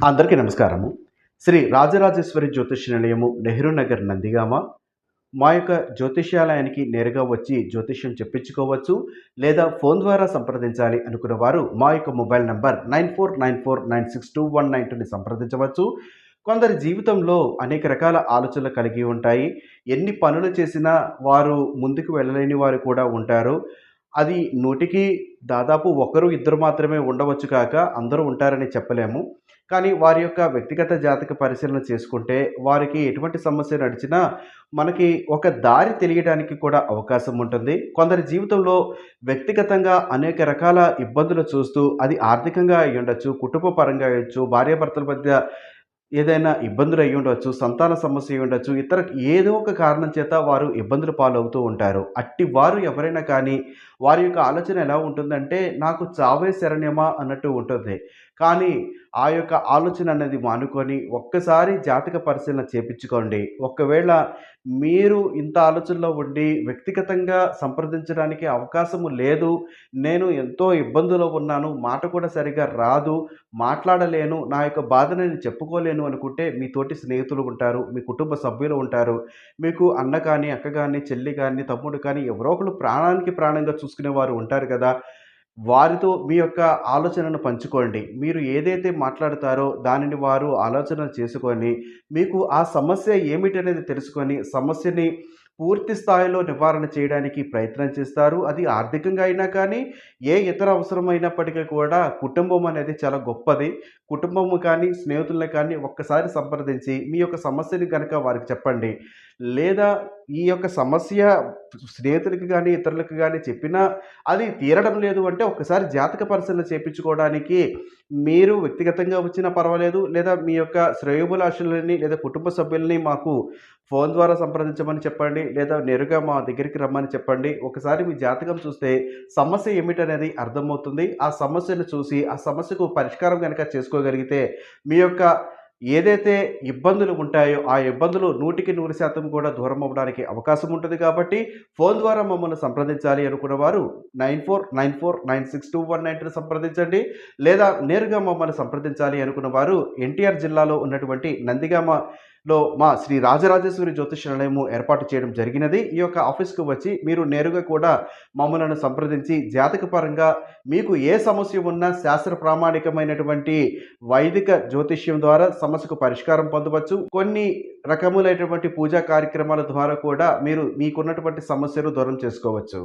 అందరికీ నమస్కారము. శ్రీ రాజరాజేశ్వరి జ్యోతిష్య నిలయము, నెహ్రూ నగర్, నందిగామ. మా యొక్క జ్యోతిష్యాలయానికి నేరుగా వచ్చి జ్యోతిష్యం చెప్పించుకోవచ్చు. లేదా ఫోన్ ద్వారా సంప్రదించాలి అనుకున్న వారు మా యొక్క మొబైల్ నంబర్ 9494962192ని సంప్రదించవచ్చు. కొందరి జీవితంలో అనేక రకాల ఆలోచనలు కలిగి ఉంటాయి. ఎన్ని పనులు చేసినా వారు ముందుకు వెళ్ళలేని వారు కూడా ఉంటారు. అది నూటికి దాదాపు ఒకరు, ఇద్దరు మాత్రమే ఉండవచ్చు కాక అందరూ ఉంటారని చెప్పలేము. కానీ వారి యొక్క వ్యక్తిగత జాతక పరిశీలన చేసుకుంటే వారికి ఎటువంటి సమస్య నడిచినా మనకి ఒక దారి తెలియడానికి కూడా అవకాశం ఉంటుంది. కొందరి జీవితంలో వ్యక్తిగతంగా అనేక రకాల ఇబ్బందులు చూస్తూ అది ఆర్థికంగా అయ్యుండొచ్చు, కుటుంబ పరంగా అయ్యొచ్చు, భార్యాభర్తల మధ్య ఏదైనా ఇబ్బందులు అయ్యుండొచ్చు, సంతాన సమస్య అయ్యుండొచ్చు, ఇతర ఏదో ఒక కారణం చేత వారు ఇబ్బందులు పాలవుతూ ఉంటారు. అట్టి వారు ఎవరైనా కానీ వారి యొక్క ఆలోచన ఎలా ఉంటుందంటే, నాకు చావే శరణ్యమా అన్నట్టు ఉంటుంది. కానీ ఆ యొక్క ఆలోచన అనేది మానుకొని ఒక్కసారి జాతక పరిశీలన చేపించుకోండి. ఒకవేళ మీరు ఇంత ఆలోచనలో ఉండి వ్యక్తిగతంగా సంప్రదించడానికి అవకాశము లేదు, నేను ఎంతో ఇబ్బందులో ఉన్నాను, మాట కూడా సరిగ్గా రాదు, మాట్లాడలేను, నా యొక్క బాధను నేను చెప్పుకోలేను అనుకుంటే మీ తోటి స్నేహితులు ఉంటారు, మీ కుటుంబ సభ్యులు ఉంటారు, మీకు అన్న కానీ, అక్క కానీ, చెల్లి కానీ, తమ్ముడు కానీ ఎవరో ఒకళ్ళు ప్రాణానికి ప్రాణంగా చూసుకునేవారు ఉంటారు కదా! వారితో మీ యొక్క ఆలోచనను పంచుకోండి. మీరు ఏదైతే మాట్లాడతారో దానిని వారు ఆలోచన చేసుకొని, మీకు ఆ సమస్య ఏమిటనేది తెలుసుకొని, సమస్యని పూర్తి స్థాయిలో నివారణ చేయడానికి ప్రయత్నం చేస్తారు. అది ఆర్థికంగా అయినా కానీ, ఏ ఇతర అవసరమైనప్పటికీ కూడా కుటుంబం అనేది చాలా గొప్పది. కుటుంబము కానీ, స్నేహితుల్ని కానీ ఒక్కసారి సంప్రదించి మీ యొక్క సమస్యని గనక వారికి చెప్పండి. లేదా ఈ యొక్క సమస్య స్నేహితులకి గానీ, ఇతరులకు గానీ చెప్పినా అది తీరడం లేదు అంటే ఒక్కసారి జాతక పరిశీలన చేపించుకోవడానికి మీరు వ్యక్తిగతంగా వచ్చినా పర్వాలేదు. లేదా మీ యొక్క శ్రేయోభిలాషులని లేదా కుటుంబ సభ్యులని మాకు ఫోన్ ద్వారా సంప్రదించమని చెప్పండి. లేదా నేరుగా మా దగ్గరికి రమ్మని చెప్పండి. ఒకసారి మీ జాతకం చూస్తే సమస్య ఏమిటనేది అర్థమవుతుంది. ఆ సమస్యను చూసి ఆ సమస్యకు పరిష్కారం గనక చేసుకోగలిగితే మీ యొక్క ఏదైతే ఇబ్బందులు ఉంటాయో ఆ ఇబ్బందులు 100% కూడా దూరం అవ్వడానికి అవకాశం ఉంటుంది కాబట్టి ఫోన్ ద్వారా మమ్మల్ని సంప్రదించాలి అనుకున్న వారు 9494962192ని సంప్రదించండి. లేదా నేరుగా మమ్మల్ని సంప్రదించాలి అనుకున్న వారు ఎన్టీఆర్ జిల్లాలో ఉన్నటువంటి నందిగామలో మా శ్రీ రాజరాజేశ్వరి జ్యోతిష్యాలయము ఏర్పాటు చేయడం జరిగినది. ఈ యొక్క ఆఫీస్‌కు వచ్చి మీరు నేరుగా కూడా మమ్మలను సంప్రదించి జాతకపరంగా మీకు ఏ సమస్య ఉన్నా శాస్త్ర ప్రామాణికమైనటువంటి వైదిక జ్యోతిష్యం ద్వారా సమస్యకు పరిష్కారం పొందవచ్చు. కొన్ని రకములైనటువంటి పూజా కార్యక్రమాల ద్వారా కూడా మీరు మీకున్నటువంటి సమస్యను దూరం చేసుకోవచ్చు.